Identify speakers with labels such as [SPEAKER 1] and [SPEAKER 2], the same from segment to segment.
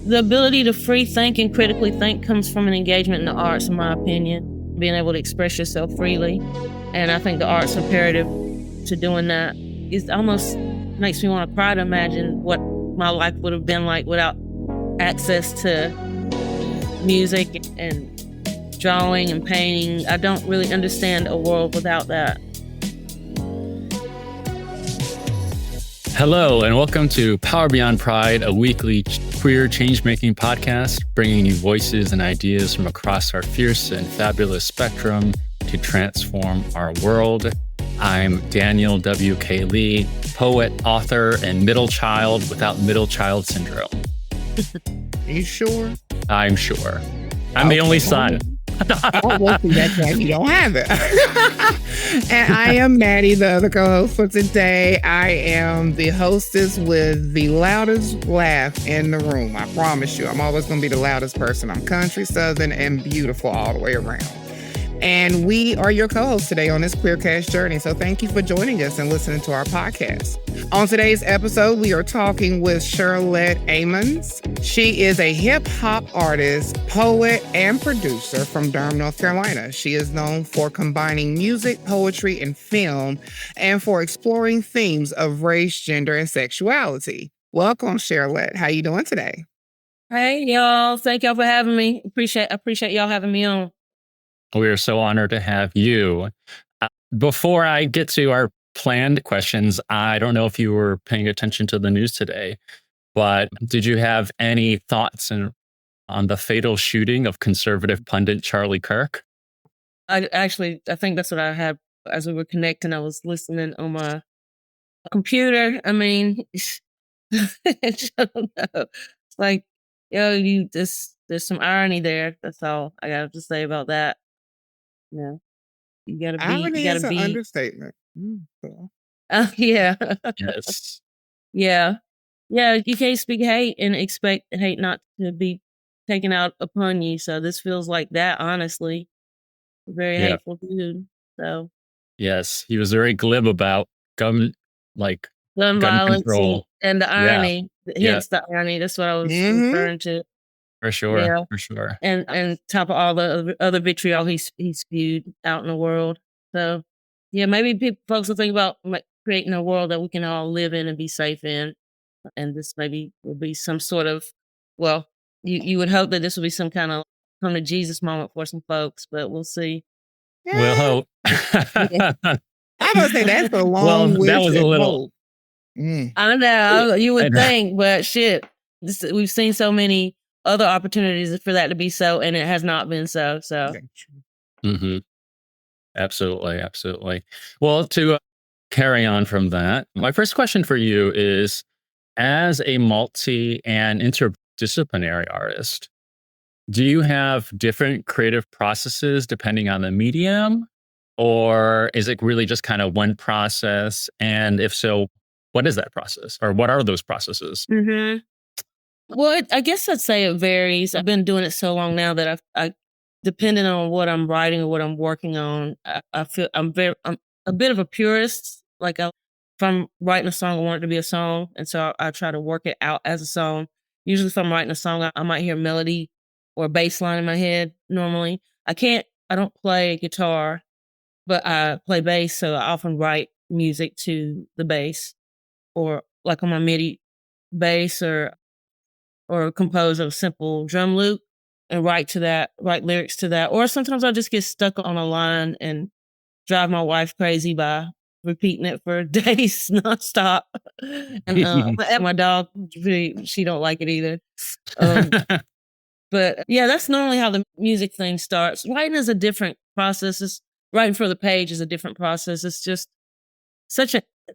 [SPEAKER 1] The ability to free think and critically think comes from an engagement in the arts, in my opinion, being able to express yourself freely. And I think the arts imperative to doing that is almost makes me want to cry to imagine what my life would have been like without access to music and drawing and painting. I don't really understand a world without that.
[SPEAKER 2] Hello, and welcome to Power Beyond Pride, a weekly queer change-making podcast, bringing you voices and ideas from across our fierce and fabulous spectrum to transform our world. I'm Daniel W.K. Lee, poet, author, and middle child without middle child syndrome.
[SPEAKER 3] Are you sure?
[SPEAKER 2] I'm sure. I'm the only son.
[SPEAKER 3] Well, that's why you don't have it. And I am Mattie, the other co-host for today. I am the hostess with the loudest laugh in the room. I promise you, I'm always going to be the loudest person. I'm country, southern, and beautiful all the way around. And we are your co-hosts today on this Queercast journey. So thank you for joining us and listening to our podcast. On today's episode, we are talking with Shirlette Ammons. She is a hip-hop artist, poet, and producer from Durham, North Carolina. She is known for combining music, poetry, and film, and for exploring themes of race, gender, and sexuality. Welcome, Shirlette. How you doing today?
[SPEAKER 1] Hey, y'all. Thank y'all for having me. I appreciate y'all having me on.
[SPEAKER 2] We are so honored to have you. Before I get to our planned questions, I don't know if you were paying attention to the news today, but did you have any thoughts on the fatal shooting of conservative pundit Charlie Kirk?
[SPEAKER 1] I think that's what I had as we were connecting. I was listening on my computer. I mean, I don't know. It's like, there's some irony there. That's all I got to say about that. Yeah, you gotta be.
[SPEAKER 3] Irony
[SPEAKER 1] You gotta
[SPEAKER 3] is an
[SPEAKER 1] be.
[SPEAKER 3] understatement.
[SPEAKER 1] Yeah.
[SPEAKER 2] Yes.
[SPEAKER 1] Yeah. You can't speak hate and expect hate not to be taken out upon you. So this feels like that. Honestly, very hateful dude. So
[SPEAKER 2] yes, he was very glib about gun
[SPEAKER 1] violence
[SPEAKER 2] control
[SPEAKER 1] and the irony. Hence the irony. That's what I was referring to.
[SPEAKER 2] For sure.
[SPEAKER 1] Yeah.
[SPEAKER 2] For sure.
[SPEAKER 1] And top of all the other vitriol he spewed out in the world. So yeah, maybe folks will think about creating a world that we can all live in and be safe in. And this maybe will be some sort of, well, you would hope that this will be some kind of come to Jesus moment for some folks, but we'll see.
[SPEAKER 2] We'll hope.
[SPEAKER 3] I would say that's a long
[SPEAKER 2] that was a little.
[SPEAKER 1] I know you would think, but shit, we've seen so many other opportunities for that to be so, and it has not been so. So,
[SPEAKER 2] Absolutely. Well, to carry on from that, my first question for you is, as a multi and interdisciplinary artist, do you have different creative processes depending on the medium, or is it really just kind of one process? And if so, what is that process, or what are those processes?
[SPEAKER 1] Well, I guess I'd say it varies. I've been doing it so long now that I depending on what I'm writing or what I'm working on, I feel I'm a bit of a purist. Like if I'm writing a song, I want it to be a song. And so I try to work it out as a song. Usually if I'm writing a song, I might hear melody or a bass line in my head normally. I don't play guitar, but I play bass. So I often write music to the bass or like on my MIDI bass or compose a simple drum loop and write lyrics to that. Or sometimes I just get stuck on a line and drive my wife crazy by repeating it for days nonstop. And my dog, she don't like it either. But yeah, that's normally how the music thing starts. Writing is a different process. Writing for the page is a different process. It's just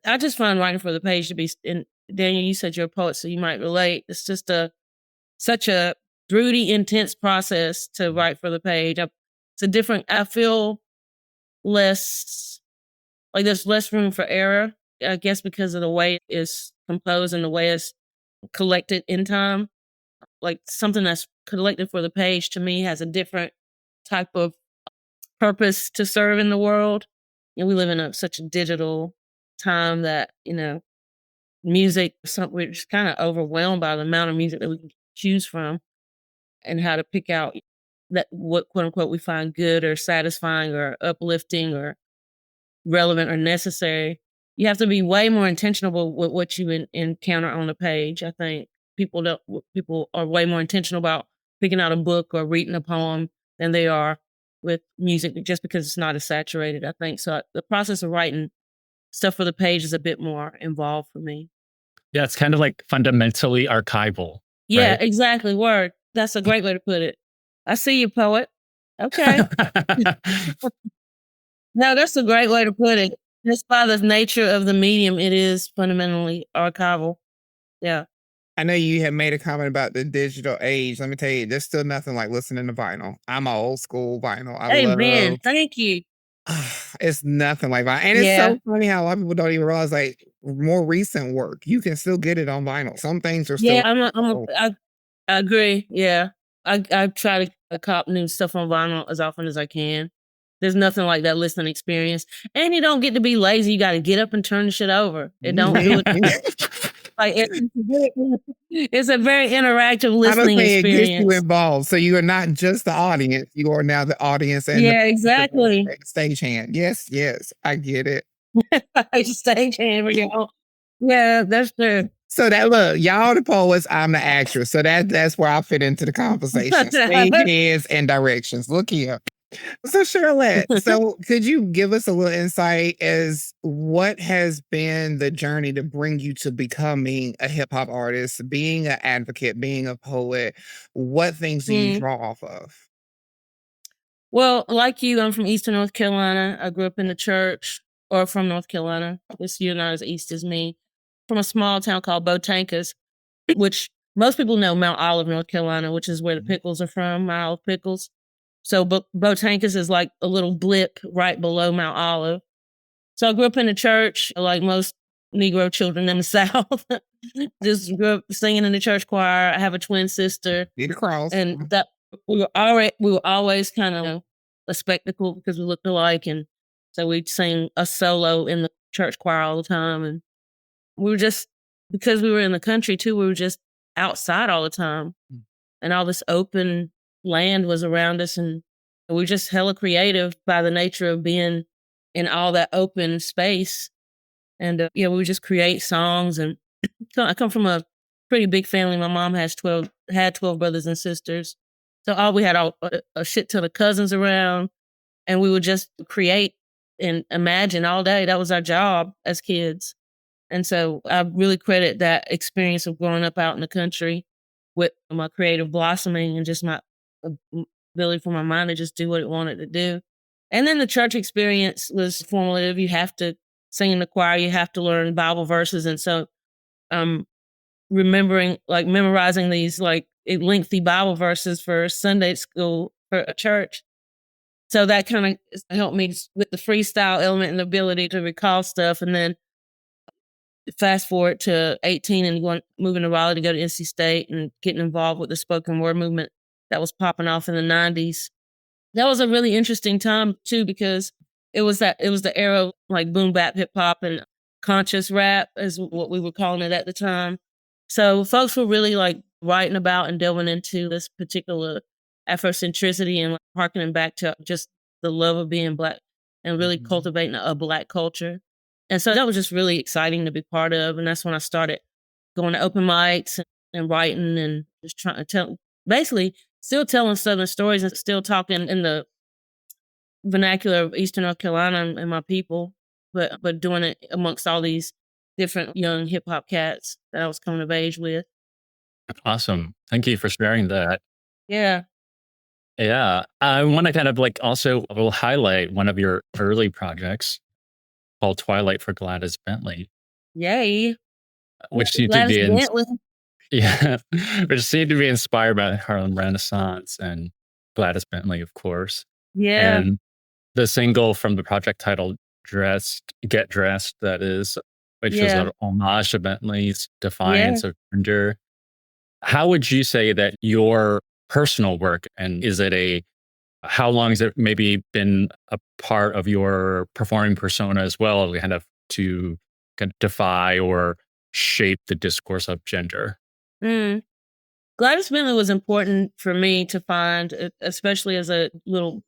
[SPEAKER 1] I just find writing for the page to be, and Daniel, you said you're a poet, so you might relate. It's just such a broody, intense process to write for the page. I feel less, like there's less room for error, I guess because of the way it is composed and the way it's collected in time. Like something that's collected for the page to me has a different type of purpose to serve in the world. We live in such a digital time that, music, we're just kind of overwhelmed by the amount of music that we can choose from and how to pick out that what quote unquote we find good or satisfying or uplifting or relevant or necessary. You have to be way more intentional with what you encounter on the page. I think people are way more intentional about picking out a book or reading a poem than they are with music, just because it's not as saturated. I think so. The process of writing stuff for the page is a bit more involved for me.
[SPEAKER 2] Yeah, it's kind of like fundamentally archival,
[SPEAKER 1] Yeah,
[SPEAKER 2] right?
[SPEAKER 1] exactly. Word. That's a great way to put it. I see you, poet. Okay. No, that's a great way to put it. Just by the nature of the medium, it is fundamentally archival. Yeah.
[SPEAKER 3] I know you had made a comment about the digital age. Let me tell you, there's still nothing like listening to vinyl. I'm an old school vinyl. I
[SPEAKER 1] Amen.
[SPEAKER 3] love
[SPEAKER 1] Thank you.
[SPEAKER 3] it's nothing like vinyl. And it's
[SPEAKER 1] Yeah.
[SPEAKER 3] so funny how a lot of people don't even realize like more recent work, you can still get it on vinyl. Some things are still
[SPEAKER 1] Yeah, I agree. Yeah. I try to cop new stuff on vinyl as often as I can. There's nothing like that listening experience. And you don't get to be lazy. You got to get up and turn the shit over. It don't do it. Like it's a very interactive
[SPEAKER 3] I would
[SPEAKER 1] listening
[SPEAKER 3] say it gets you
[SPEAKER 1] experience.
[SPEAKER 3] involved. So you are not just the audience, you are now the audience and
[SPEAKER 1] Yeah, exactly.
[SPEAKER 3] the stagehand. Yes, yes, I get it.
[SPEAKER 1] Stagehand for y'all. Yeah, that's true.
[SPEAKER 3] So that look, y'all the poets, I'm the actress. So that's where I fit into the conversation. Stagehands and directions. Look here. So Shirlette, so could you give us a little insight as what has been the journey to bring you to becoming a hip hop artist, being an advocate, being a poet? What things do you draw off of?
[SPEAKER 1] Well, like you, I'm from Eastern North Carolina. I grew up in the church, or from North Carolina. This you're not as east as me. From a small town called Botankas, which most people know Mount Olive, North Carolina, which is where the pickles are from, Mount Olive pickles. So Botankas is like a little blip right below Mount Olive. So I grew up in the church, like most Negro children in the South. Just grew up singing in the church choir. I have a twin sister.
[SPEAKER 3] Need a cross.
[SPEAKER 1] And that we were always kind of a spectacle because we looked alike, and so we'd sing a solo in the church choir all the time. And we were just, because we were in the country too, we were just outside all the time, and all this open land was around us, and we were just hella creative by the nature of being in all that open space. And yeah, we would just create songs. And I come from a pretty big family. My mom had 12 brothers and sisters. So we had a shit ton of cousins around, and we would just create and imagine all day. That was our job as kids. And so I really credit that experience of growing up out in the country with my creative blossoming and just my ability for my mind to just do what it wanted to do. And then the church experience was formative. You have to sing in the choir, you have to learn Bible verses. And so memorizing these like lengthy Bible verses for Sunday school for a church. So that kind of helped me with the freestyle element and the ability to recall stuff. And then fast forward to 18 and moving to Raleigh to go to NC State and getting involved with the spoken word movement that was popping off in the 90s. That was a really interesting time too, because it was the era of like boom bap hip hop and conscious rap is what we were calling it at the time. So folks were really like writing about and delving into this particular Afrocentricity and like, harkening back to just the love of being Black and really cultivating a Black culture. And so that was just really exciting to be part of. And that's when I started going to open mics and writing and just trying to basically still telling Southern stories and still talking in the vernacular of Eastern North Carolina and my people, but doing it amongst all these different young hip hop cats that I was coming of age with.
[SPEAKER 2] Awesome. Thank you for sharing that.
[SPEAKER 1] Yeah.
[SPEAKER 2] Yeah. I want to kind of like also will highlight one of your early projects called Twilight for Gladys Bentley,
[SPEAKER 1] Yay.
[SPEAKER 2] which seemed to
[SPEAKER 1] Gladys
[SPEAKER 2] be
[SPEAKER 1] Bentley.
[SPEAKER 2] yeah, which seemed to be inspired by the Harlem Renaissance and Gladys Bentley, of course.
[SPEAKER 1] Yeah.
[SPEAKER 2] And the single from the project titled Get Dressed, that is, which was an homage to Bentley's defiance of gender. How would you say that your personal work, and how long has it maybe been a part of your performing persona as well, kind of to kind of defy or shape the discourse of gender?
[SPEAKER 1] Gladys Bentley was important for me to find, especially as a little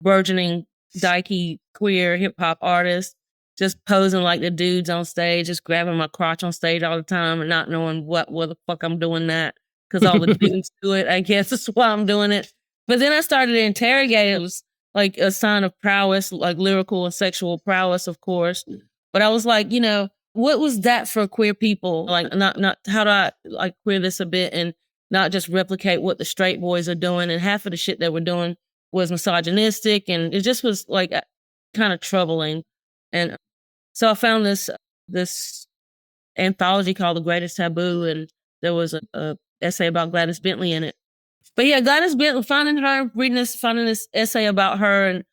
[SPEAKER 1] burgeoning, dykey, queer hip hop artist, just posing like the dudes on stage, just grabbing my crotch on stage all the time and not knowing what the fuck I'm doing that. Because all the dudes do it, I guess that's why I'm doing it. But then I started to interrogate it. It was like a sign of prowess, like lyrical and sexual prowess, of course. But I was like, what was that for queer people? Like, not how do I like queer this a bit and not just replicate what the straight boys are doing? And half of the shit that we're doing was misogynistic, and it just was like kind of troubling. And so I found this anthology called The Greatest Taboo, and there was a essay about Gladys Bentley in it. But yeah, Gladys Bentley, finding this essay about her, and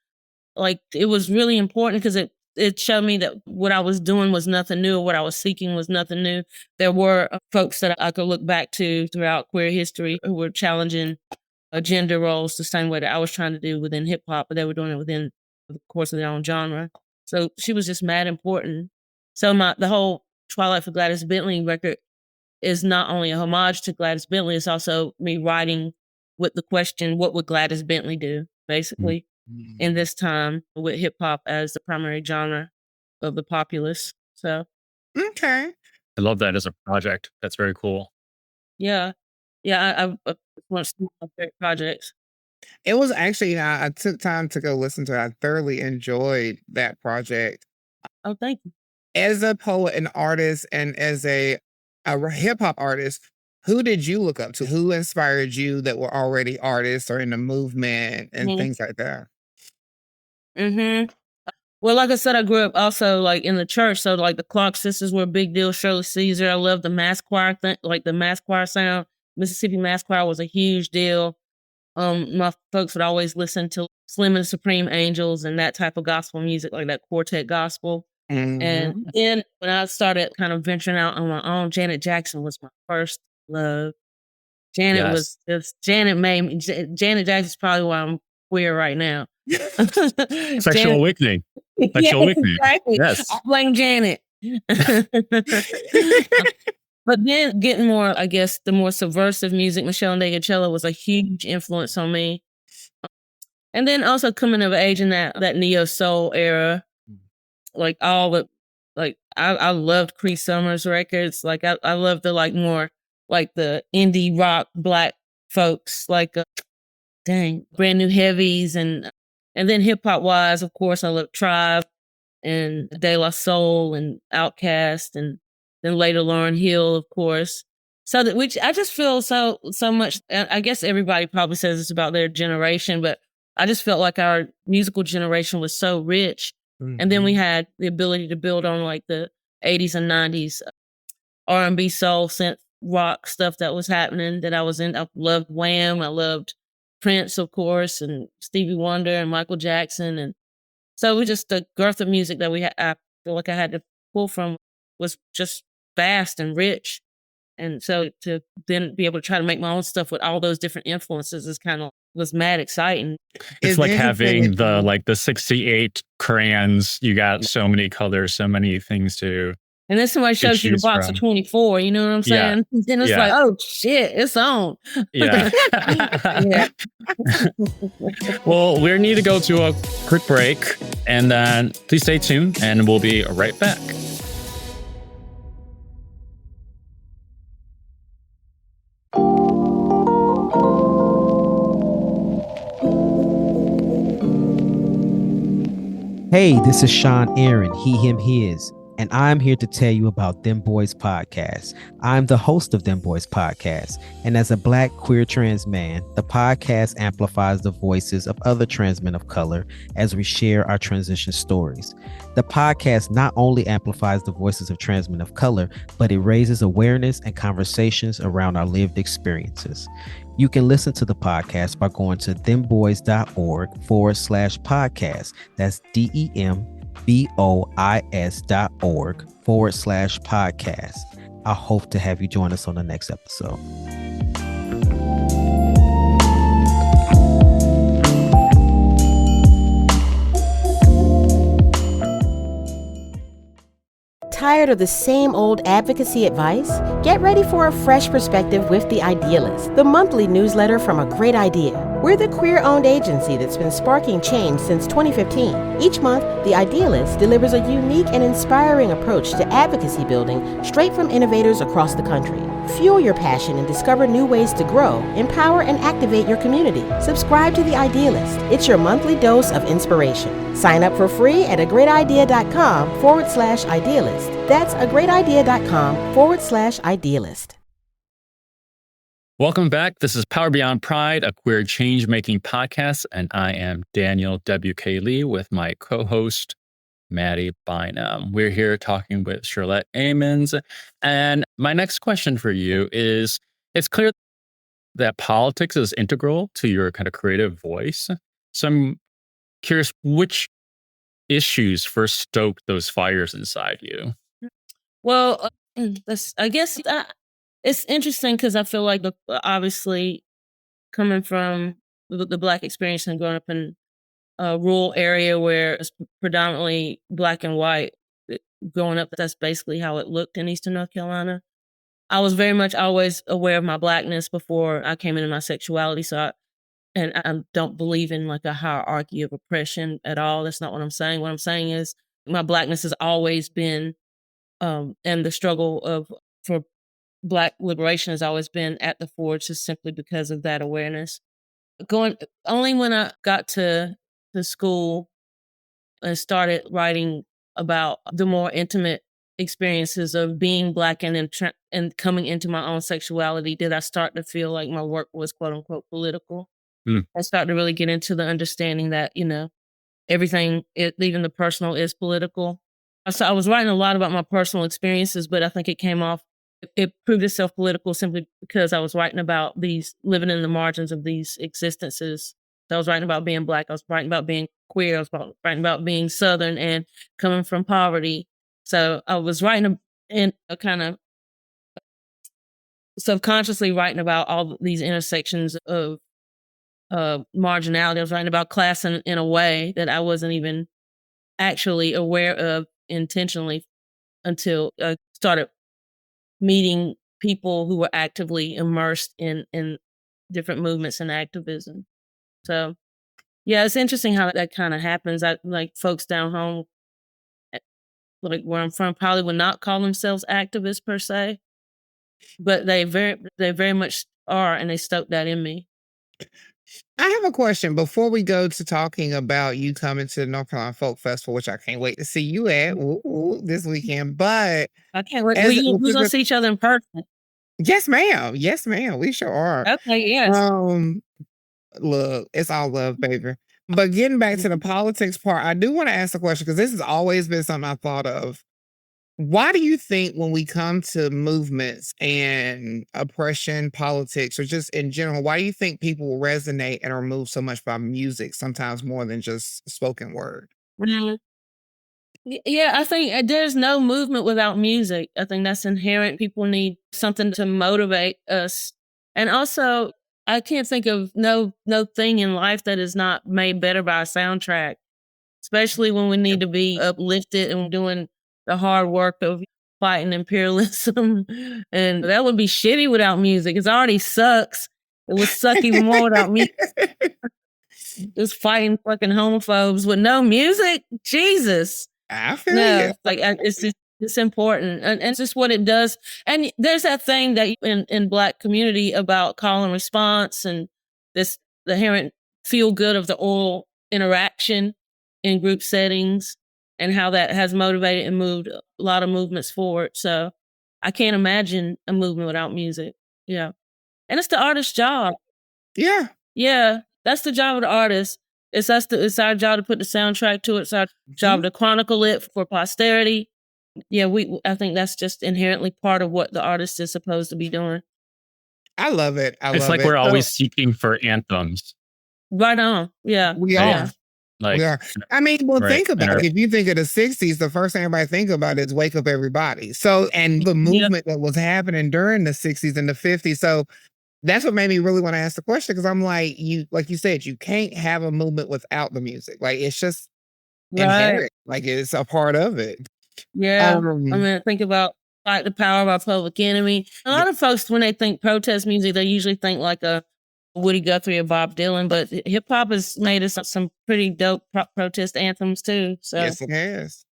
[SPEAKER 1] like it was really important because it showed me that what I was doing was nothing new, or what I was seeking was nothing new. There were folks that I could look back to throughout queer history who were challenging gender roles the same way that I was trying to do within hip hop, but they were doing it within the course of their own genre. So she was just mad important. So the whole Twilight for Gladys Bentley record is not only a homage to Gladys Bentley, it's also me writing with the question, what would Gladys Bentley do, basically, in this time with hip hop as the primary genre of the populace. So,
[SPEAKER 3] Okay.
[SPEAKER 2] I love that as a project. That's very cool.
[SPEAKER 1] yeah. Yeah, I one of my favorite projects.
[SPEAKER 3] It was actually, I took time to go listen to it. I thoroughly enjoyed that project.
[SPEAKER 1] Oh, thank you.
[SPEAKER 3] As a poet and artist, and as a hip hop artist, who did you look up to? Who inspired you that were already artists or in the movement and things like that?
[SPEAKER 1] Well, like I said, I grew up also like in the church, so like the Clark sisters were a big deal. Shirley Caesar, I love the mass choir thing, like the mass choir sound. Mississippi Mass Choir was a huge deal. My folks would always listen to Slim and the Supreme Angels and that type of gospel music, like that quartet gospel. And then when I started kind of venturing out on my own, Janet Jackson was my first love. Janet was just, Janet made me, Janet Jackson's probably why I'm queer right now.
[SPEAKER 2] Sexual awakening. Sexual awakening.
[SPEAKER 1] Exactly.
[SPEAKER 2] Yes.
[SPEAKER 1] I blame Janet. But then getting more, I guess, the more subversive music, Meshell Ndegeocello was a huge influence on me. And then also coming of age in that neo soul era, like all the, like I loved Cree Summers records. Like I loved the like more like the indie rock black folks, like Brand New Heavies, and then hip hop wise, of course, I love Tribe and De La Soul and Outkast, and then later Lauryn Hill, of course. So that, which I just feel so much. I guess everybody probably says this about their generation, but I just felt like our musical generation was so rich. And then we had the ability to build on like the 80s and 90s R&B, soul, synth rock stuff that was happening that I was in. I loved Wham. I loved Prince, of course, and Stevie Wonder and Michael Jackson. And so we just, the girth of music that I feel like I had to pull from was just vast and rich. And so to then be able to try to make my own stuff with all those different influences was mad exciting.
[SPEAKER 2] It's like having the 68 crayons. You got so many colors, so many things to.
[SPEAKER 1] And then somebody shows you the box of 24, you know what I'm saying? Yeah. Then it's like, oh shit, it's on.
[SPEAKER 2] Yeah. Yeah. Well, we need to go to a quick break, and then please stay tuned and we'll be right back.
[SPEAKER 4] Hey, this is Sean Aaron, he, him, his, and I'm here to tell you about Them Boys Podcast. I'm the host of Them Boys Podcast, and as a Black queer trans man, the podcast amplifies the voices of other trans men of color as we share our transition stories. The podcast not only amplifies the voices of trans men of color, but it raises awareness and conversations around our lived experiences. You can listen to the podcast by going to themboys.org/podcast. That's DEMBOIS.org/podcast. I hope to have you join us on the next episode.
[SPEAKER 5] Tired Tired of the same old advocacy advice? Get ready for a fresh perspective with The Idealist, the monthly newsletter from A Great Idea. We're the queer-owned agency that's been sparking change since 2015. Each month, The Idealist delivers a unique and inspiring approach to advocacy building straight from innovators across the country. Fuel your passion and discover new ways to grow, empower, and activate your community. Subscribe to The Idealist. It's your monthly dose of inspiration. Sign up for free at agreatidea.com/idealist. That's agreatidea.com/idealist.
[SPEAKER 2] Welcome back. This is Power Beyond Pride, a queer change-making podcast, and I am Daniel W.K. Lee with my co-host, Mattie Bynum. We're here talking with Shirlette Ammons. And my next question for you is, it's clear that politics is integral to your kind of creative voice. So I'm curious, which issues first stoked those fires inside you?
[SPEAKER 1] Well, I guess it's interesting because I feel like, obviously, coming from the Black experience and growing up in a rural area where it's predominantly Black and white, growing up, that's basically how it looked in Eastern North Carolina. I was very much always aware of my Blackness before I came into my sexuality. So I don't believe in like a hierarchy of oppression at all. That's not what I'm saying. What I'm saying is my Blackness has always been, and the struggle for Black liberation has always been at the forge, just simply because of that awareness. Only when I got to school and started writing about the more intimate experiences of being Black and coming into my own sexuality did I start to feel like my work was quote unquote political. I started to really get into the understanding that, everything, even the personal, is political. So I was writing a lot about my personal experiences, but I think it proved itself political simply because I was writing about living in the margins of these existences. So I was writing about being Black, I was writing about being queer, I was writing about being Southern and coming from poverty. So I was writing in a kind of subconsciously writing about all these intersections of marginality. I was writing about class in a way that I wasn't even actually aware of intentionally until I started meeting people who were actively immersed in different movements and activism. So, yeah, it's interesting how that kind of happens. Like folks down home, like where I'm from, probably would not call themselves activists per se, but they very much are, and they stoke that in me.
[SPEAKER 3] I have a question before we go to talking about you coming to the North Carolina Folk Festival, which I can't wait to see you at this weekend. But
[SPEAKER 1] I can't wait. We're gonna see each other in person.
[SPEAKER 3] Yes, ma'am. Yes, ma'am. We sure are.
[SPEAKER 1] Okay, yes.
[SPEAKER 3] Look, it's all love, baby. But getting back to the politics part, I do want to ask a question because this has always been something I thought of. Why do you think when we come to movements and oppression, politics, or just in general, why do you think people resonate and are moved so much by music, sometimes more than just spoken word?
[SPEAKER 1] Yeah, I think there's no movement without music. I think that's inherent. People need something to motivate us. And also, I can't think of no thing in life that is not made better by a soundtrack, especially when we need to be uplifted and doing the hard work of fighting imperialism. And that would be shitty without music. It already sucks. It would suck even more without music. Just fighting fucking homophobes with no music? Jesus.
[SPEAKER 3] I feel you.
[SPEAKER 1] Like it's important, and it's just what it does. And there's that thing that in Black community about call and response, and the inherent feel good of the oral interaction in group settings, and how that has motivated and moved a lot of movements forward. So I can't imagine a movement without music. Yeah, and it's the artist's job. Yeah, that's the job of the artist. It's our job to put the soundtrack to it. It's our job to chronicle it for posterity. Yeah, I think that's just inherently part of what the artist is supposed to be doing.
[SPEAKER 3] I love it.
[SPEAKER 2] It's like we're always seeking for anthems.
[SPEAKER 1] Right on. Yeah.
[SPEAKER 3] We are. We are. I mean, well, think about it. If you think of the 60s, the first thing everybody think about is Wake Up Everybody. So, and the movement that was happening during the 60s and the 50s. So that's what made me really want to ask the question, because I'm like you said, you can't have a movement without the music. Like, it's just inherent. Like, it's a part of it.
[SPEAKER 1] Yeah. I mean, think about Fight the Power by Public Enemy. A lot of folks, when they think protest music, they usually think like a Woody Guthrie or Bob Dylan, but hip hop has made us some pretty dope protest anthems too. So
[SPEAKER 3] Yes, it has.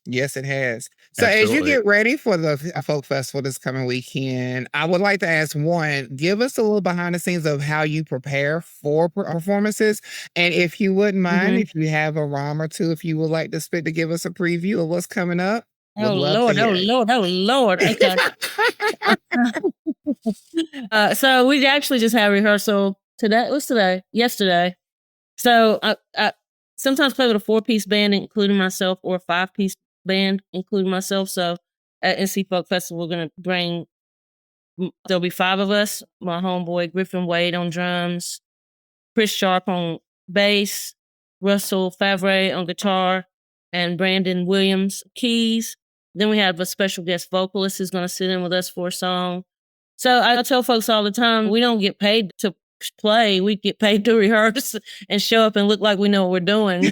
[SPEAKER 3] Yes, it has. So as you
[SPEAKER 2] Absolutely.
[SPEAKER 3] get ready for the folk festival this coming weekend, I would like to ask one, give us a little behind the scenes of how you prepare for performances. And if you wouldn't mind, if you have a rhyme or two, if you would like to spit to give us a preview of what's coming up, would
[SPEAKER 1] oh
[SPEAKER 3] love to
[SPEAKER 1] Lord, oh
[SPEAKER 3] hear it.
[SPEAKER 1] Lord, oh Lord. Okay. So we actually just had rehearsal today. What's today? Yesterday. So I sometimes play with a 4-piece band, including myself, or a 5-piece band, including myself. So at NC Folk Festival, we're gonna bring. There'll be 5 of us. My homeboy Griffin Wade on drums, Chris Sharp on bass, Russell Favre on guitar, and Brandon Williams keys. Then we have a special guest vocalist who's going to sit in with us for a song. So I tell folks all the time, we don't get paid to play. We get paid to rehearse and show up and look like we know what we're doing. By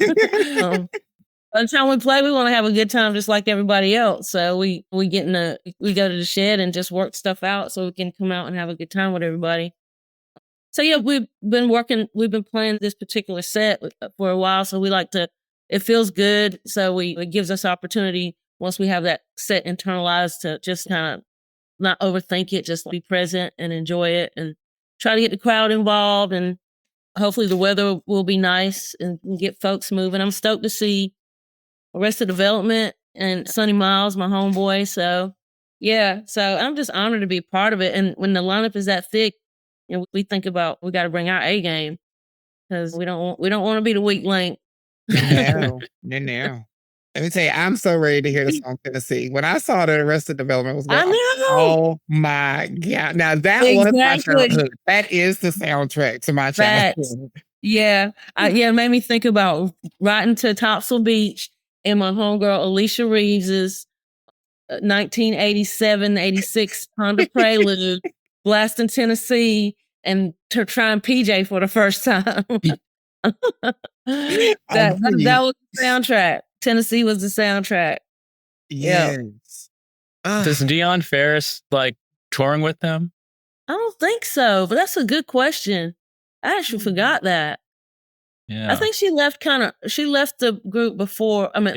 [SPEAKER 1] the time we play, we want to have a good time just like everybody else. So we go to the shed and just work stuff out so we can come out and have a good time with everybody. So yeah, we've been playing this particular set for a while. So we like to, it feels good. So it gives us opportunity once we have that set internalized to just kind of not overthink it, just be present and enjoy it and try to get the crowd involved. And hopefully the weather will be nice and get folks moving. I'm stoked to see Arrested Development and Sonny Miles, my homeboy. So yeah, so I'm just honored to be a part of it. And when the lineup is that thick, we think about we got to bring our A game because we don't want to be the weak link.
[SPEAKER 3] No, no. Let me tell you, I'm so ready to hear the song Tennessee. When I saw the Arrested Development was going,
[SPEAKER 1] I know.
[SPEAKER 3] oh my God. Now that was my childhood. That is the soundtrack to my childhood.
[SPEAKER 1] Yeah. It made me think about riding to Topsail Beach and my homegirl Alicia Reeves's 1987-86 Honda Prelude, blasting Tennessee and trying PJ for the first time. that was the soundtrack. Tennessee was the soundtrack.
[SPEAKER 3] Yes.
[SPEAKER 2] Does Dion Ferris like touring with them?
[SPEAKER 1] I don't think so, but that's a good question. I actually forgot that.
[SPEAKER 2] Yeah.
[SPEAKER 1] I think she left the group before. I mean,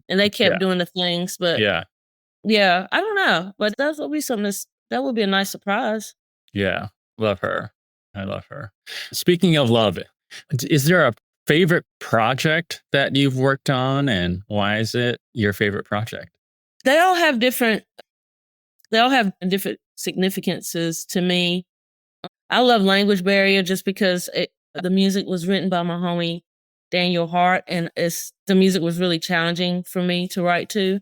[SPEAKER 1] and they kept doing the things, but I don't know. But that would be something that would be a nice surprise.
[SPEAKER 2] Yeah. Love her. I love her. Speaking of love, is there a favorite project that you've worked on, and why is it your favorite project?
[SPEAKER 1] They all have different significances to me. I love Language Barrier just because the music was written by my homie Daniel Hart, and the music was really challenging for me to write to.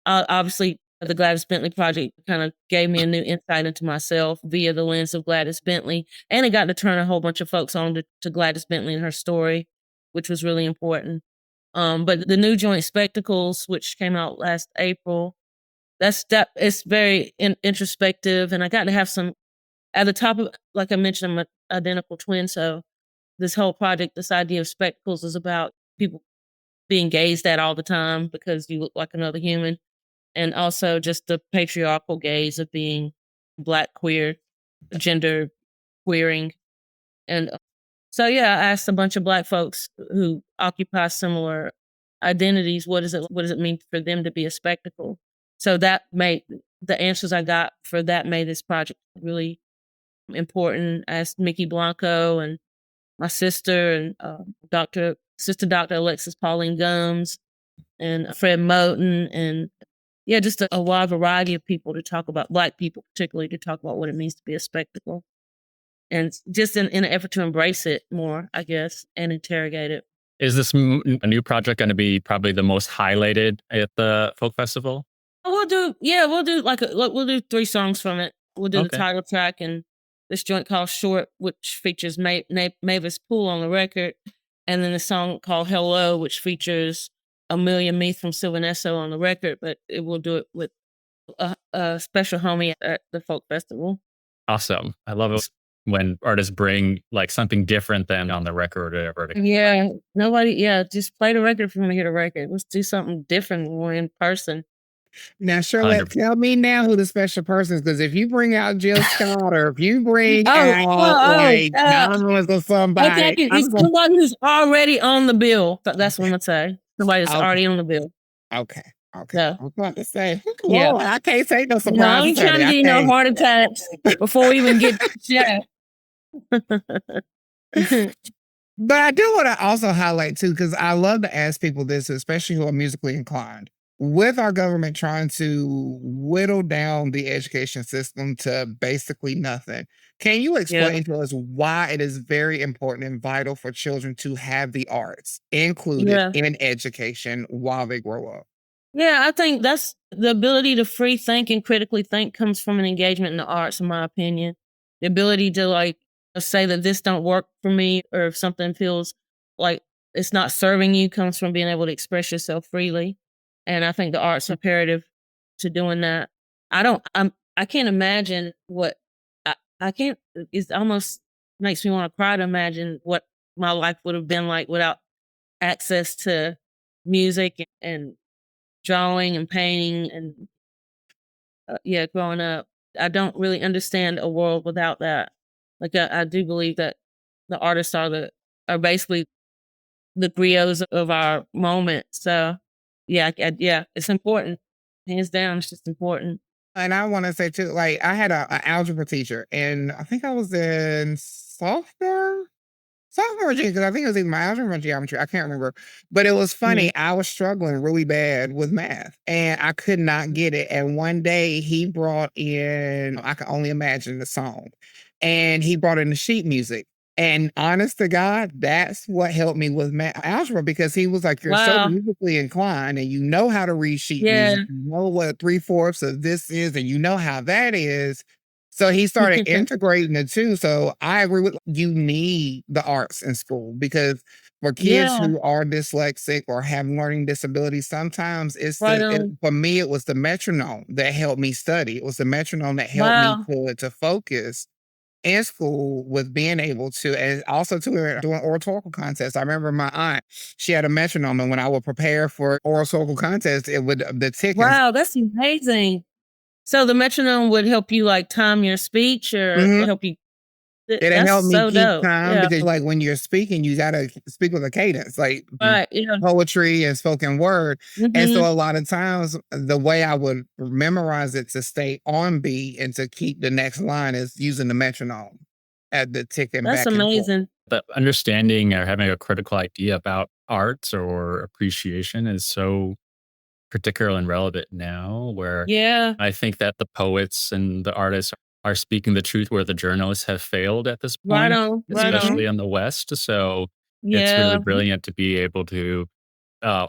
[SPEAKER 1] Obviously, the Gladys Bentley project kind of gave me a new insight into myself via the lens of Gladys Bentley, and it got to turn a whole bunch of folks on to Gladys Bentley and her story, which was really important. But the new joint Spectacles, which came out last April, it's very introspective, and I got to have some at the top of, like I mentioned, I'm an identical twin, so this whole project, this idea of spectacles is about people being gazed at all the time because you look like another human. And also just the patriarchal gaze of being Black, queer, gender queering. And so, I asked a bunch of Black folks who occupy similar identities, what does it mean for them to be a spectacle? So that made the answers I got for that made this project really important. I asked Mickey Blanco and my sister and Dr. Alexis Pauline Gums and Fred Moten and just a wide variety of people to talk about, Black people particularly, to talk about what it means to be a spectacle. And just in an effort to embrace it more, I guess, and interrogate it.
[SPEAKER 2] Is this a new project going to be probably the most highlighted at the folk festival?
[SPEAKER 1] We'll do 3 songs from it. We'll do the title track and this joint called Short, which features Mavis Poole on the record, and then a song called Hello, which features Amelia Meath from Sylvanesso on the record, but we'll do it with a special homie at the folk festival.
[SPEAKER 2] Awesome. I love it. when artists bring like something different than on the record or whatever.
[SPEAKER 1] Yeah, just play the record if you want to hear the record. Let's do something different when we're in person.
[SPEAKER 3] Now, Shirlette, tell me now who the special person is, because if you bring out Jill Scott or if you bring out like Donald or somebody,
[SPEAKER 1] it's somebody who's already on the bill. That's what I'm gonna say. Somebody that's already on the bill.
[SPEAKER 3] Okay.
[SPEAKER 1] Yeah.
[SPEAKER 3] I was about to say,
[SPEAKER 1] Yeah.
[SPEAKER 3] Lord, I can't say no
[SPEAKER 1] No, I
[SPEAKER 3] surprise.
[SPEAKER 1] ain't trying to get no heart attacks before we even get to the show.
[SPEAKER 3] But I do want to also highlight too, because I love to ask people this, especially who are musically inclined. With our government trying to whittle down the education system to basically nothing, can you explain to us why it is very important and vital for children to have the arts included in education while they grow up?
[SPEAKER 1] Yeah, I think that's the ability to free think and critically think comes from an engagement in the arts, in my opinion. The ability to like say that this don't work for me, or if something feels like it's not serving you, comes from being able to express yourself freely. And I think the arts imperative to doing that. I can't imagine what I can't. It almost makes me want to cry to imagine what my life would have been like without access to music and drawing and painting and growing up. I don't really understand a world without that. Like I do believe that the artists are basically the griots of our moment. So it's important. Hands down, it's just important.
[SPEAKER 3] And I want to say too, like I had an algebra teacher, and I think I was in sophomore year, because I think it was either my algebra or geometry. I can't remember. But it was funny. I was struggling really bad with math and I could not get it. And one day he brought in, I can only imagine the song, and he brought in the sheet music. And honest to God, that's what helped me with math algebra, because he was like, you're so musically inclined and you know how to read sheet music. You know what 3/4 of this is, and you know how that is. So he started integrating the two. So I agree with you, need the arts in school, because for kids who are dyslexic or have learning disabilities, sometimes for me, it was the metronome that helped me study. It was the metronome that helped me to focus in school, with being able to, and also to doing oratorical contests. I remember my aunt, she had a metronome, and when I would prepare for oratorical contests, it would the tickets.
[SPEAKER 1] Wow, that's amazing. So the metronome would help you like time your speech or help you.
[SPEAKER 3] It helped me keep time, because like when you're speaking, you gotta speak with a cadence, like poetry and spoken word. And so a lot of times the way I would memorize it to stay on beat and to keep the next line is using the metronome at the ticking back.
[SPEAKER 1] That's amazing.
[SPEAKER 2] The understanding or having a critical idea about arts or appreciation is so particular and relevant now, where I think that the poets and the artists are speaking the truth where the journalists have failed at this point, especially in the West. So it's really brilliant to be able to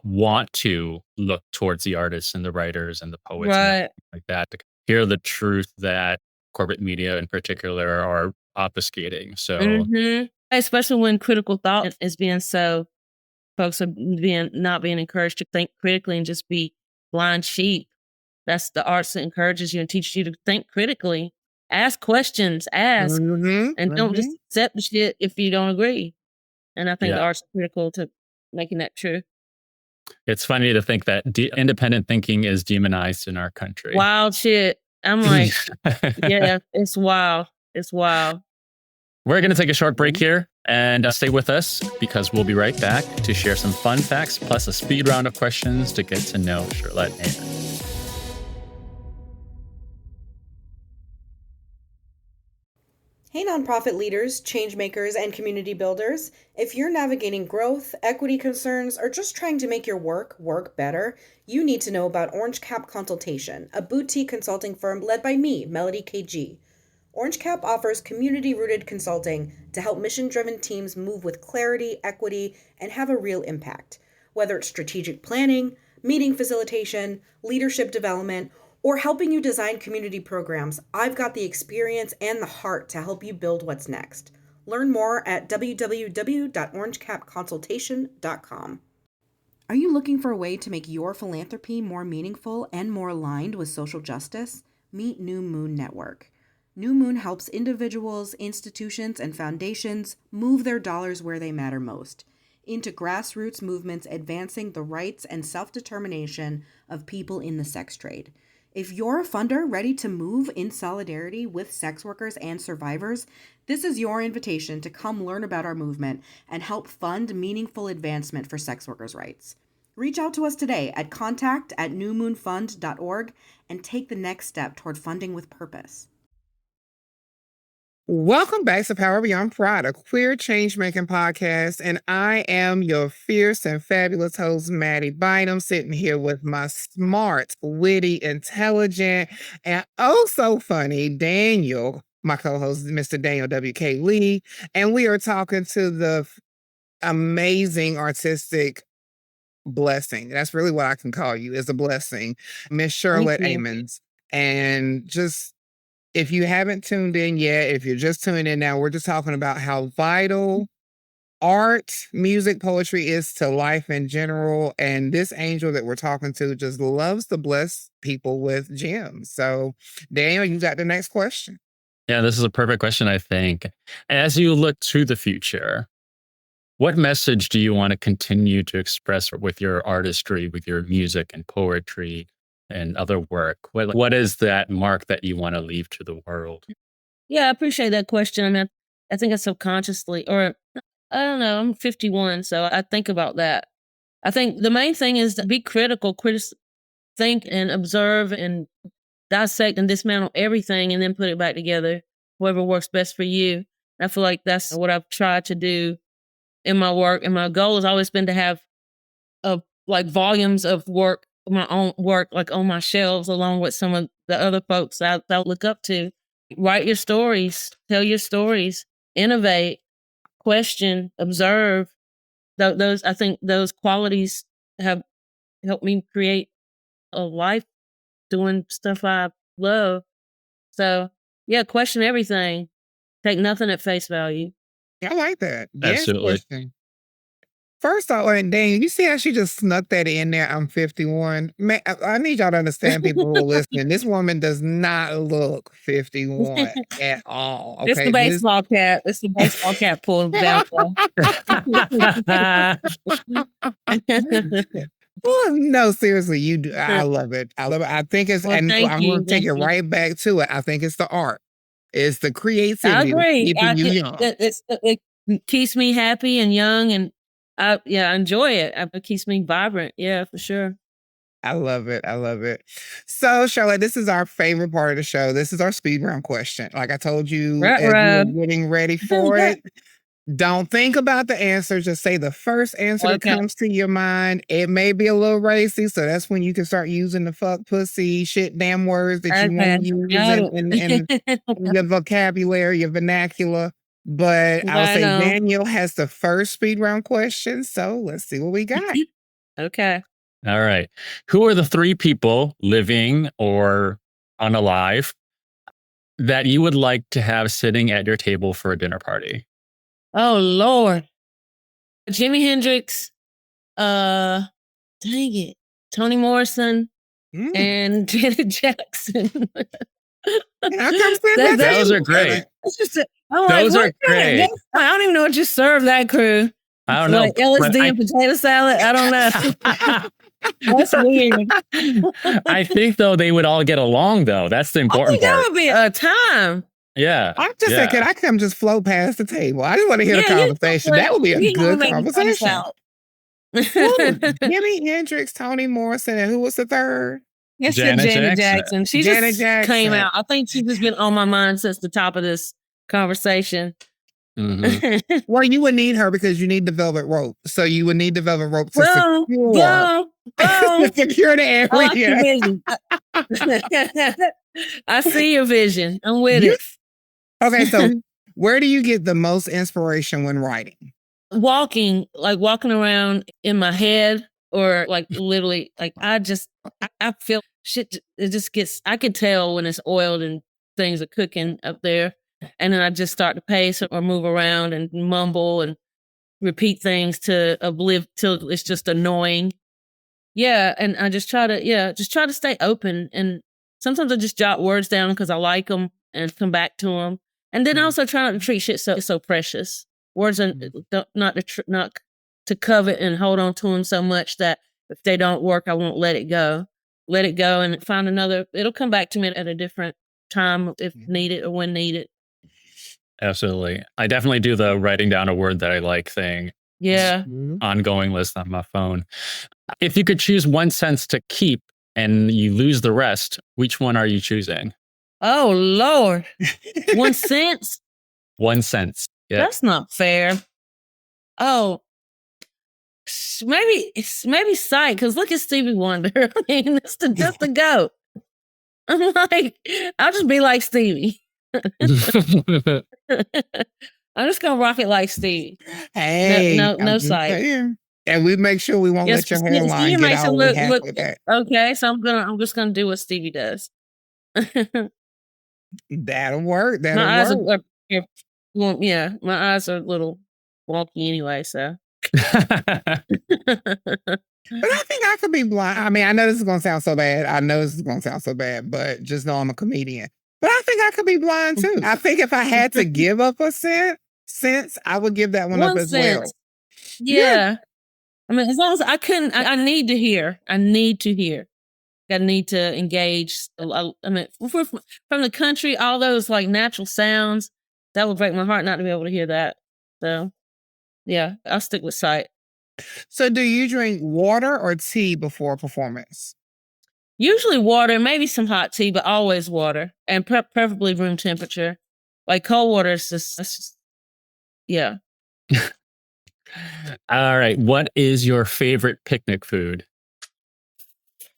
[SPEAKER 2] want to look towards the artists and the writers and the poets and like that, to hear the truth that corporate media in particular are obfuscating. So
[SPEAKER 1] especially when critical thought is being folks are not being encouraged to think critically and just be blind sheep. That's the arts that encourages you and teaches you to think critically, ask questions, and don't just accept the shit if you don't agree. And I think the arts are critical to making that true.
[SPEAKER 2] It's funny to think that independent thinking is demonized in our country.
[SPEAKER 1] Wild shit. I'm like, it's wild. It's wild.
[SPEAKER 2] We're going to take a short break here and stay with us, because we'll be right back to share some fun facts plus a speed round of questions to get to know Shirlette Ammons.
[SPEAKER 6] Hey, nonprofit leaders, change makers, and community builders. If you're navigating growth, equity concerns, or just trying to make your work better, you need to know about Orange Cap Consultation, a boutique consulting firm led by me, Melody KG. Orange Cap offers community-rooted consulting to help mission-driven teams move with clarity, equity, and have a real impact. Whether it's strategic planning, meeting facilitation, leadership development, or helping you design community programs, I've got the experience and the heart to help you build what's next. Learn more at www.orangecapconsultation.com. Are you looking for a way to make your philanthropy more meaningful and more aligned with social justice? Meet New Moon Network. New Moon helps individuals, institutions, and foundations move their dollars where they matter most, into grassroots movements advancing the rights and self-determination of people in the sex trade. If you're a funder ready to move in solidarity with sex workers and survivors, this is your invitation to come learn about our movement and help fund meaningful advancement for sex workers' rights. Reach out to us today at contact@newmoonfund.org and take the next step toward funding with purpose.
[SPEAKER 3] Welcome back to Power Beyond Pride, a queer change-making podcast, and I am your fierce and fabulous host, Mattie Bynum, sitting here with my smart, witty, intelligent, and oh so funny Daniel, my co-host, Mr. Daniel W.K. Lee, and we are talking to the amazing artistic blessing. That's really what I can call you, is a blessing, Miss Shirlette Ammons. And just, if you haven't tuned in yet, if you're just tuning in now, we're just talking about how vital art, music, poetry is to life in general. And this angel that we're talking to just loves to bless people with gems. So, Daniel, you got the next question.
[SPEAKER 2] Yeah, this is a perfect question, I think. As you look to the future, what message do you want to continue to express with your artistry, with your music and poetry and other work? What is that mark that you want to leave to the world?
[SPEAKER 1] Yeah, I appreciate that question. I mean, I think I subconsciously, or I don't know, I'm 51, so I think about that. I think the main thing is to be critical, think and observe and dissect and dismantle everything and then put it back together, whatever works best for you. I feel like that's what I've tried to do in my work. And my goal has always been to have like volumes of work, my own work, like on my shelves, along with some of the other folks I look up to. Write your stories, tell your stories, innovate, question, observe. Those, I think those qualities have helped me create a life doing stuff I love. So yeah, question everything. Take nothing at face value.
[SPEAKER 3] I like that. Yes,
[SPEAKER 2] Absolutely.
[SPEAKER 3] question. First off, and Daniel, you see how she just snuck that in there? I'm 51. Man, I need y'all to understand, people who are listening. This woman does not look 51 at all. Okay,
[SPEAKER 1] It's the baseball cap. It's the baseball cap pulling down.
[SPEAKER 3] Well, no, seriously, you do. I love it. I love it. I think it's,
[SPEAKER 1] Well,
[SPEAKER 3] and
[SPEAKER 1] thank
[SPEAKER 3] I'm
[SPEAKER 1] you,
[SPEAKER 3] going to take
[SPEAKER 1] thank
[SPEAKER 3] it
[SPEAKER 1] you.
[SPEAKER 3] right back to it. I think it's the art. It's the
[SPEAKER 1] I
[SPEAKER 3] creativity that's
[SPEAKER 1] agree.
[SPEAKER 3] keeping you young.
[SPEAKER 1] It keeps me happy and young, and I enjoy it. It keeps me vibrant. Yeah, for sure.
[SPEAKER 3] I love it. I love it. So, Charlotte, this is our favorite part of the show. This is our speed round question. Like I told you, as you were getting ready for it, don't think about the answer. Just say the first answer that comes to your mind. It may be a little racy, so that's when you can start using the fuck, pussy, shit, damn words that you want to use in your vocabulary, your vernacular. But I would say Daniel has the first speed round question, so let's see what we got.
[SPEAKER 1] Okay.
[SPEAKER 2] All right. Who are the 3 people, living or unalive, that you would like to have sitting at your table for a dinner party?
[SPEAKER 1] Oh Lord. Jimi Hendrix, dang it, Toni Morrison, and Janet Jackson.
[SPEAKER 2] Those are great. Those are great.
[SPEAKER 1] I don't even know what you serve that crew.
[SPEAKER 2] I don't know.
[SPEAKER 1] Like LSD and potato salad? I don't know. That's weird.
[SPEAKER 2] I think, though, they would all get along, though. That's the important part.
[SPEAKER 1] That would be a time.
[SPEAKER 2] Yeah.
[SPEAKER 3] I'm just saying, can I come just flow past the table? I just want to hear the conversation. That would be a good conversation. Jimi Hendrix, Toni Morrison, and who was the third?
[SPEAKER 1] Yes, Janet Jackson. She just came out. I think she's just been on my mind since the top of this conversation.
[SPEAKER 3] Mm-hmm. Well, you would need her because you need the velvet rope. So you would need the velvet rope to secure the area.
[SPEAKER 1] I see your vision. I'm with it.
[SPEAKER 3] Okay, so where do you get the most inspiration when writing?
[SPEAKER 1] Walking around in my head, or like literally, like I feel shit. It just gets, I can tell when it's oiled and things are cooking up there. And then I just start to pace or move around and mumble and repeat things till it's just annoying. Yeah, and I just try to stay open. And sometimes I just jot words down because I like them. and come back to them. And then also try not to treat shit so precious. Words are not to covet and hold on to them so much that if they don't work, I won't let it go. Let it go and find another. It'll come back to me at a different time if needed or when needed.
[SPEAKER 2] Absolutely. I definitely do the writing down a word that I like thing.
[SPEAKER 1] Yeah.
[SPEAKER 2] Ongoing list on my phone. If you could choose one sense to keep and you lose the rest, which one are you choosing?
[SPEAKER 1] Oh, Lord. 1 sense?
[SPEAKER 2] 1 sense. Yeah.
[SPEAKER 1] That's not fair. Oh, maybe sight, because look at Stevie Wonder. I mean, that's the GOAT. I'm like, I'll just be like Stevie. I'm just gonna rock it like Stevie.
[SPEAKER 3] Hey,
[SPEAKER 1] no sight.
[SPEAKER 3] Saying. And we make sure we won't let your hairline get all the way half with that.
[SPEAKER 1] Okay, so I'm just gonna do what Stevie does.
[SPEAKER 3] That'll work.
[SPEAKER 1] My eyes are my eyes are a little wonky anyway, so.
[SPEAKER 3] But I think I could be blind. I mean, I know this is gonna sound so bad. But just know I'm a comedian. But I think I could be blind too. I think if I had to give up a sense, I would give that one up as well.
[SPEAKER 1] Yeah. I mean, as long as I couldn't, I need to hear. I need to engage. I mean, from the country, all those like natural sounds, that would break my heart not to be able to hear that. So, yeah, I'll stick with sight.
[SPEAKER 3] So, do you drink water or tea before a performance?
[SPEAKER 1] Usually water, maybe some hot tea, but always water, and preferably room temperature. Like cold water is just yeah.
[SPEAKER 2] All right. What is your favorite picnic food?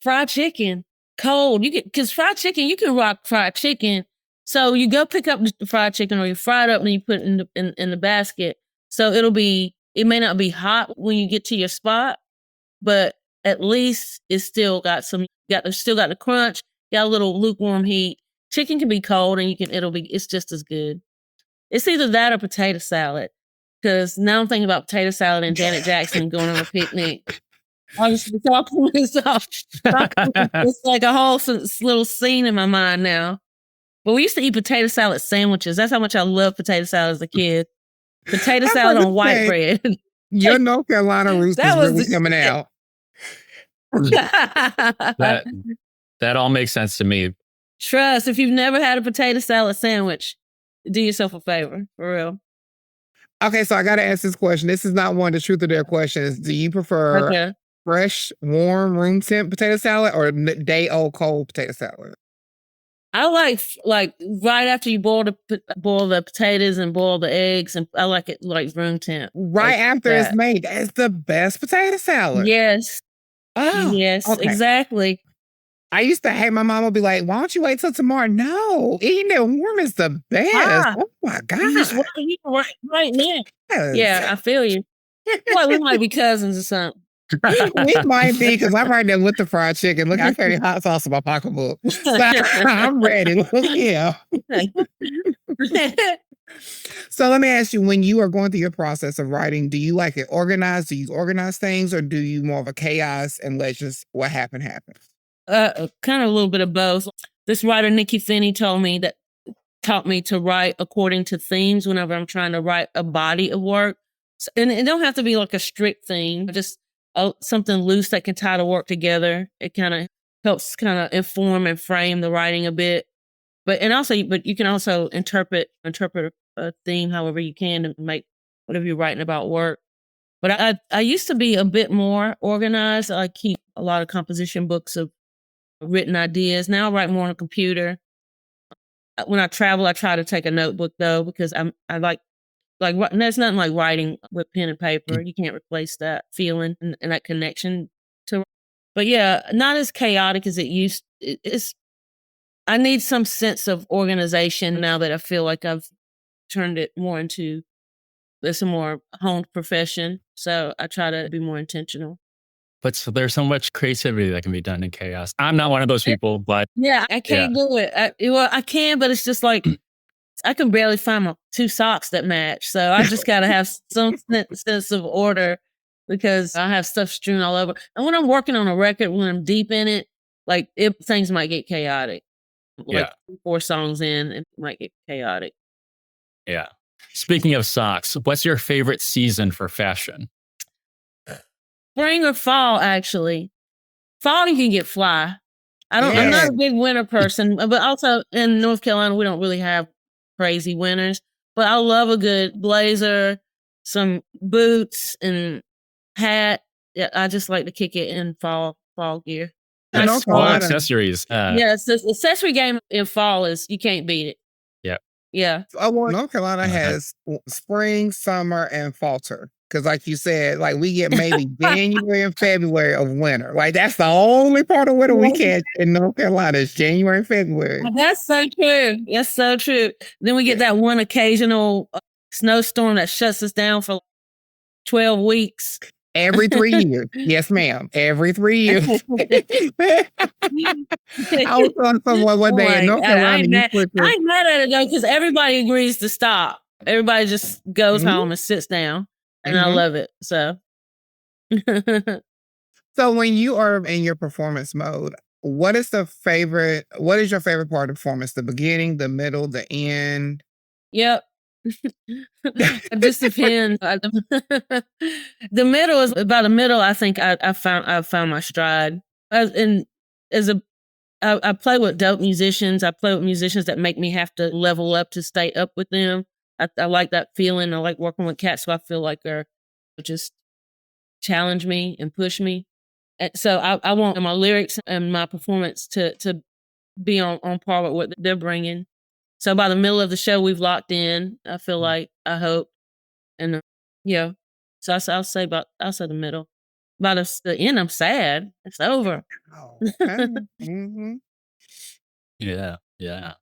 [SPEAKER 1] Fried chicken, cold. Because fried chicken, you can rock fried chicken. So you go pick up the fried chicken, or you fry it up and you put it in the basket. So it may not be hot when you get to your spot, but at least it's still got the crunch, got a little lukewarm heat. Chicken can be cold and it's just as good. It's either that or potato salad. Because now I'm thinking about potato salad and Janet Jackson going on a picnic. I was talking myself. It's like a whole little scene in my mind now. But we used to eat potato salad sandwiches. That's how much I loved potato salad as a kid. Potato salad on white bread.
[SPEAKER 3] Your North Carolina roots is really coming out.
[SPEAKER 2] That all makes sense to me.
[SPEAKER 1] Trust, if you've never had a potato salad sandwich, do yourself a favor, for real.
[SPEAKER 3] Okay, so I got to ask this question. This is not one of the truth or dare questions. Do you prefer fresh, warm, room temp potato salad or day-old cold potato salad?
[SPEAKER 1] I like right after you boil the potatoes and boil the eggs, and I like it like room temp.
[SPEAKER 3] Right after it's made. That's the best potato salad.
[SPEAKER 1] Yes.
[SPEAKER 3] Oh,
[SPEAKER 1] yes, okay. Exactly.
[SPEAKER 3] I used to hate my mom would be like, why don't you wait till tomorrow? No, eating it warm is the best. Oh my God.
[SPEAKER 1] You just right now. Yes. Yeah, I feel you. Well, we might be cousins or something.
[SPEAKER 3] We might be, because I'm right there with the fried chicken. Look, I carry hot sauce in my pocketbook. So I'm ready. Look, yeah. So let me ask you, when you are going through your process of writing, do you like it organized? Do you organize things, or do you more of a chaos and let just what happened happen?
[SPEAKER 1] Kind of a little bit of both. This writer, Nikki Finney, taught me to write according to themes whenever I'm trying to write a body of work. And it don't have to be like a strict theme, just something loose that can tie the work together. It kind of helps kind of inform and frame the writing a bit. But you can also interpret a theme however you can to make whatever you're writing about work. But I used to be a bit more organized. I keep a lot of composition books of written ideas. Now I write more on a computer. When I travel, I try to take a notebook though, because I like there's nothing like writing with pen and paper. You can't replace that feeling and that connection to. But yeah, not as chaotic as it used. I need some sense of organization now that I feel like I've turned it more into a more honed profession. So I try to be more intentional.
[SPEAKER 2] But there's so much creativity that can be done in chaos. I'm not one of those people, but
[SPEAKER 1] yeah, I can't do it. I can, but it's just like I can barely find my 2 socks that match. So I just got to have some sense of order, because I have stuff strewn all over. And when I'm working on a record, when I'm deep in it, things might get chaotic.
[SPEAKER 2] Yeah.
[SPEAKER 1] 4 songs in, it might get chaotic.
[SPEAKER 2] Yeah. Speaking of socks, what's your favorite season for fashion?
[SPEAKER 1] Spring or fall, actually. Fall, you can get fly. I'm
[SPEAKER 3] Yeah.
[SPEAKER 1] not a big winter person, but also in North Carolina, we don't really have crazy winters. But I love a good blazer, some boots, and hat. Yeah, I just like to kick it in fall gear.
[SPEAKER 3] In
[SPEAKER 1] Nice
[SPEAKER 3] North
[SPEAKER 2] All
[SPEAKER 3] Carolina,
[SPEAKER 2] accessories.
[SPEAKER 1] Yes, the accessory game in fall is you can't beat it.
[SPEAKER 2] Yeah.
[SPEAKER 1] Yeah.
[SPEAKER 3] North Carolina
[SPEAKER 2] Uh-huh.
[SPEAKER 3] has spring, summer, and falter. Because, like you said, like we get maybe January and February of winter. Like that's the only part of winter we catch in North Carolina is January and February.
[SPEAKER 1] That's so true. That's so true. Then we get that one occasional snowstorm that shuts us down for 12 weeks.
[SPEAKER 3] Every 3 years. Yes, ma'am. Every 3 years. I was telling someone one day in North
[SPEAKER 1] I
[SPEAKER 3] Carolina,
[SPEAKER 1] ain't
[SPEAKER 3] you
[SPEAKER 1] mad,
[SPEAKER 3] put
[SPEAKER 1] I ain't mad at it though, because everybody agrees to stop. Everybody just goes
[SPEAKER 3] Mhm.
[SPEAKER 1] home and sits down. And I
[SPEAKER 3] Mhm.
[SPEAKER 1] love it. So
[SPEAKER 3] So when you are in your performance mode, what is your favorite part of the performance? The beginning, the middle, the end?
[SPEAKER 1] yep. It just depends. The middle is about the middle. I think I found my stride. I play with dope musicians. I play with musicians that make me have to level up to stay up with them. I like that feeling. I like working with cats who I feel like are just challenge me and push me. And so I want my lyrics and my performance to be on par with what they're bringing. So by the middle of the show, we've locked in. I feel like, I hope, and yeah. So I'll say the middle. By the end, I'm sad. It's over.
[SPEAKER 3] Oh, okay. Mhm.
[SPEAKER 2] Yeah. Yeah.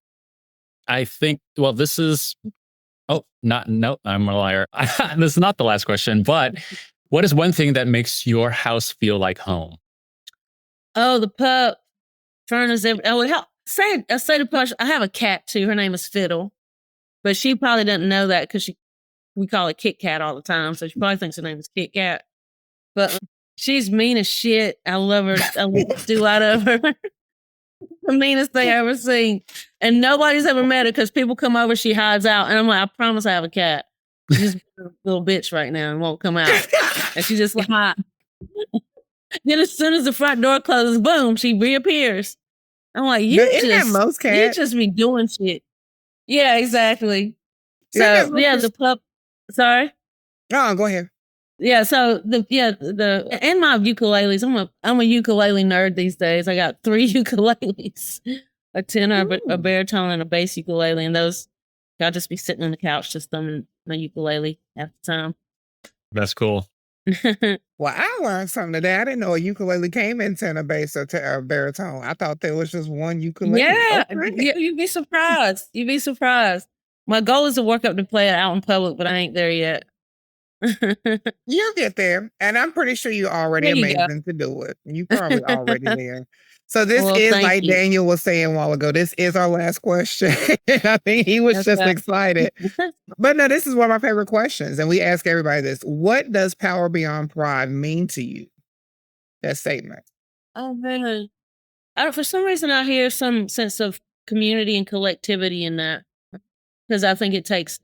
[SPEAKER 2] I think, well, this is, no, I'm a liar. This is not the last question, but what is one thing that makes your house feel like home?
[SPEAKER 1] Oh, the pup. Furnace. I say the pup. I have a cat too. Her name is Fiddle, but she probably doesn't know that because we call it Kit Kat all the time, so she probably thinks her name is Kit Kat. But she's mean as shit. I love her. I love the stew out of her. The meanest thing I ever seen. And nobody's ever met her because people come over, she hides out. And I'm like, I promise I have a cat. She's just a little bitch right now and won't come out. And she just hide. Then as soon as the front door closes, boom, she reappears. I'm like,
[SPEAKER 3] Isn't that most
[SPEAKER 1] you
[SPEAKER 3] cats?
[SPEAKER 1] just be doing shit. Yeah, exactly.
[SPEAKER 3] Isn't that
[SPEAKER 1] So
[SPEAKER 3] most
[SPEAKER 1] yeah,
[SPEAKER 3] cats?
[SPEAKER 1] the pup. Sorry.
[SPEAKER 3] No, go ahead.
[SPEAKER 1] Yeah, so and my ukuleles. I'm a ukulele nerd these days. I got 3 ukuleles, a tenor, a baritone, and a bass ukulele, and those I'll just be sitting on the couch just thumbing my ukulele half the time.
[SPEAKER 2] That's cool.
[SPEAKER 3] Well, I learned something today. I didn't know a ukulele came in tenor, bass, or baritone. I thought there was just one ukulele.
[SPEAKER 1] Yeah,
[SPEAKER 3] Okay.
[SPEAKER 1] you'd be surprised. You'd be surprised. My goal is to work up to play it out in public, but I ain't there yet.
[SPEAKER 3] You'll get there. And I'm pretty sure you're already
[SPEAKER 1] There you go.
[SPEAKER 3] amazing to do it. You probably already there. So this
[SPEAKER 1] Well,
[SPEAKER 3] is,
[SPEAKER 1] thank
[SPEAKER 3] like
[SPEAKER 1] you.
[SPEAKER 3] Daniel was saying a while ago, this is our last question. I think he was just
[SPEAKER 1] Okay.
[SPEAKER 3] excited. But no, this is one of my favorite questions. And we ask everybody this. What does power beyond pride mean to you? That statement.
[SPEAKER 1] Oh man, for some reason I hear some sense of community and collectivity in that, because I think it takes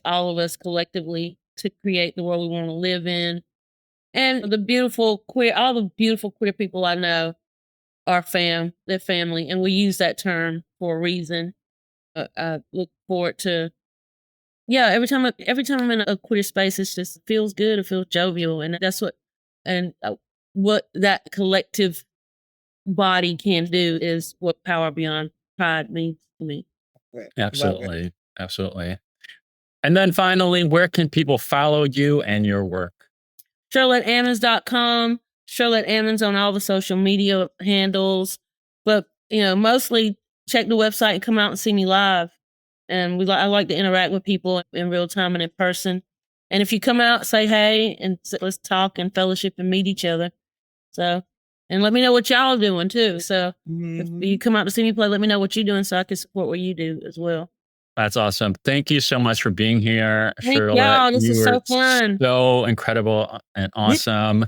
[SPEAKER 1] all of us collectively to create the world we want to live in. And all the beautiful queer people I know are they're family, and we use that term for a reason. I look forward to, yeah, every time I'm in a queer space, it just feels good. It feels jovial, and that's what that collective body can do is what power beyond pride means to me.
[SPEAKER 3] Love it.
[SPEAKER 2] Absolutely. Absolutely. And then finally, where can people follow you and your work?
[SPEAKER 1] ShirletteAmmons.com, Shirlette Ammons on all the social media handles. But, mostly check the website and come out and see me live. And I like to interact with people in real time and in person. And if you come out, say hey, and let's talk and fellowship and meet each other. So, and let me know what y'all are doing too. So if you come out to see me play, let me know what you're doing so I can support what you do as well.
[SPEAKER 2] That's awesome. Thank you so much for being here,
[SPEAKER 1] Thank
[SPEAKER 2] Shirlette.
[SPEAKER 1] y'all. This
[SPEAKER 2] You
[SPEAKER 1] is
[SPEAKER 2] were
[SPEAKER 1] so fun.
[SPEAKER 2] so incredible and awesome.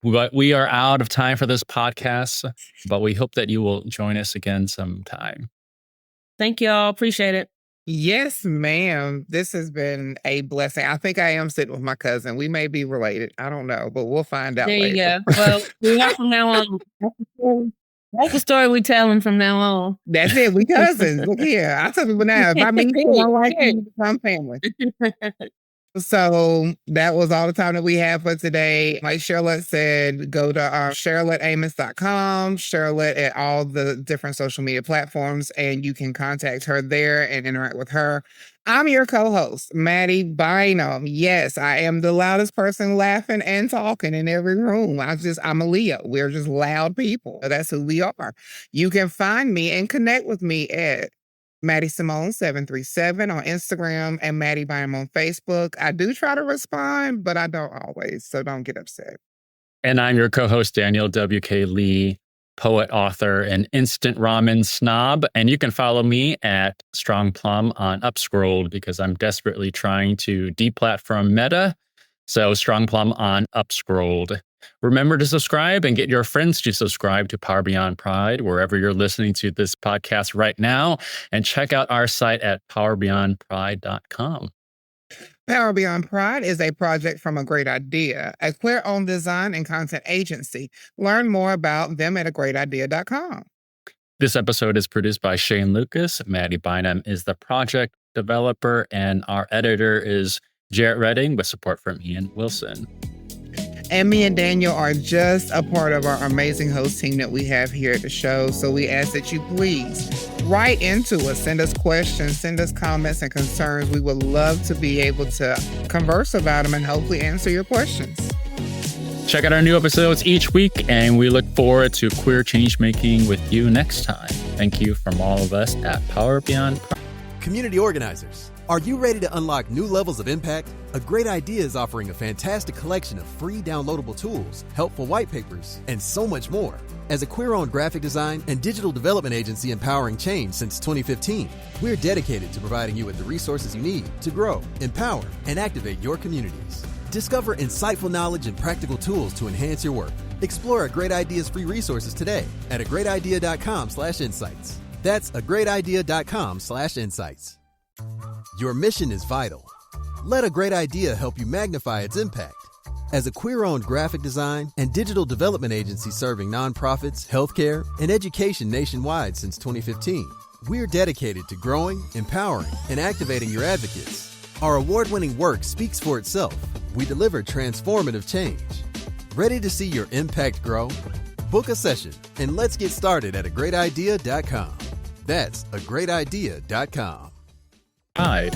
[SPEAKER 2] But we are out of time for this podcast, but we hope that you will join us again sometime.
[SPEAKER 1] Thank y'all. Appreciate it.
[SPEAKER 3] Yes, ma'am. This has been a blessing. I think I am sitting with my cousin. We may be related. I don't know, but we'll find out
[SPEAKER 1] There you
[SPEAKER 3] later.
[SPEAKER 1] go. Well, we have from now on. That's the story we telling from now on.
[SPEAKER 3] That's it. We cousins. Look here. I tell people now, if I meet you, I like you, become family. So that was all the time that we have for today. Like Shirlette said, go to ShirletteAmmons.com, Shirlette at all the different social media platforms, and you can contact her there and interact with her. I'm your co-host, Mattie Bynum. Yes, I am the loudest person laughing and talking in every room. I'm a Leo. We're just loud people. That's who we are. You can find me and connect with me at Mattie Simone 737 on Instagram and Mattie Bynum on Facebook. I do try to respond, but I don't always, so don't get upset.
[SPEAKER 2] And I'm your co-host, Daniel W.K. Lee, poet, author, and instant ramen snob. And you can follow me at Strong Plum on Upscrolled because I'm desperately trying to deplatform Meta. So Strong Plum on Upscrolled. Remember to subscribe and get your friends to subscribe to Power Beyond Pride wherever you're listening to this podcast right now. And check out our site at powerbeyondpride.com.
[SPEAKER 3] Power Beyond Pride is a project from A Great Idea, a queer-owned design and content agency. Learn more about them at agreatidea.com.
[SPEAKER 2] This episode is produced by Shane Lucas. Mattie Bynum is the project developer, and our editor is Jarrett Redding with support from Ian Wilson.
[SPEAKER 3] And me and Daniel are just a part of our amazing host team that we have here at the show. So we ask that you please write into us, send us questions, send us comments and concerns. We would love to be able to converse about them and hopefully answer your questions.
[SPEAKER 2] Check out our new episodes each week, and we look forward to queer change making with you next time. Thank you from all of us at Power Beyond Pride.
[SPEAKER 7] Community organizers, are you ready to unlock new levels of impact? A Great Idea is offering a fantastic collection of free downloadable tools, helpful white papers, and so much more. As a queer-owned graphic design and digital development agency empowering change since 2015, we're dedicated to providing you with the resources you need to grow, empower, and activate your communities. Discover insightful knowledge and practical tools to enhance your work. Explore A Great Idea's free resources today at agreatidea.com/insights. That's agreatidea.com/insights. Your mission is vital. Let A Great Idea help you magnify its impact. As a queer-owned graphic design and digital development agency serving nonprofits, healthcare, and education nationwide since 2015, we're dedicated to growing, empowering, and activating your advocates. Our award-winning work speaks for itself. We deliver transformative change. Ready to see your impact grow? Book a session and let's get started at agreatidea.com. That's agreatidea.com.
[SPEAKER 2] Pride.